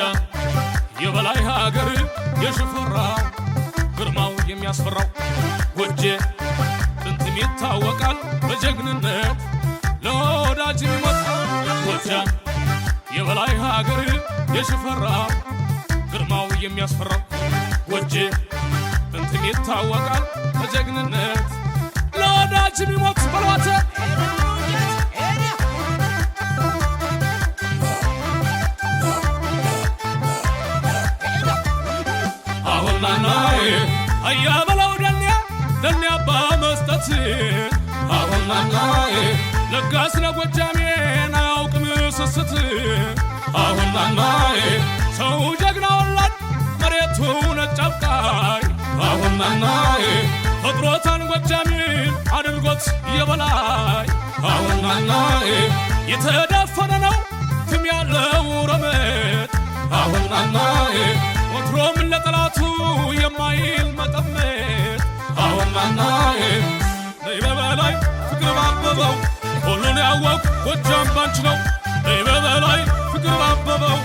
ጎጃም የበላይ ሀገር የሽፈራው ግርማው የሚያስፈራው ጎጄ ጥንትም ይታወቃል በጀግንነት ለወዳጅ የሚሞት ጎጃም የበላይ ሀገር የሽፈራው ግርማው የሚያስፈራው ጎጄ ጥንትም ይታወቃል በጀግንነት ለወዳጅ የሚሞት በሏተ አሁናናይ አያበላው ደንያ በመስጠት አሁናናይ ለጋስ ለጎጃሜን አያውቅም ስስት አሁናናይ ሰው ጀግና ወላድ መሬቱ ነጭ አብቃይ አሁናናይ ፈጥሮታን ጎጃሜን አድርጎት የበላይ አሁናናይ የተደፈነ ነው ትም ያለው ረመት አሁናናይ ወትሮም ለጠላቱ የማይል መጠመት አሁናናይ ነይ በበላይ ፍቅር ባበበው ሁሉን ያወቅ ጎጃም ባንቺ ነው ነይ በበላይ ፍቅር ባበበው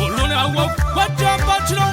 ሁሉን ያወቅ ጎጃም ባንቺ ነው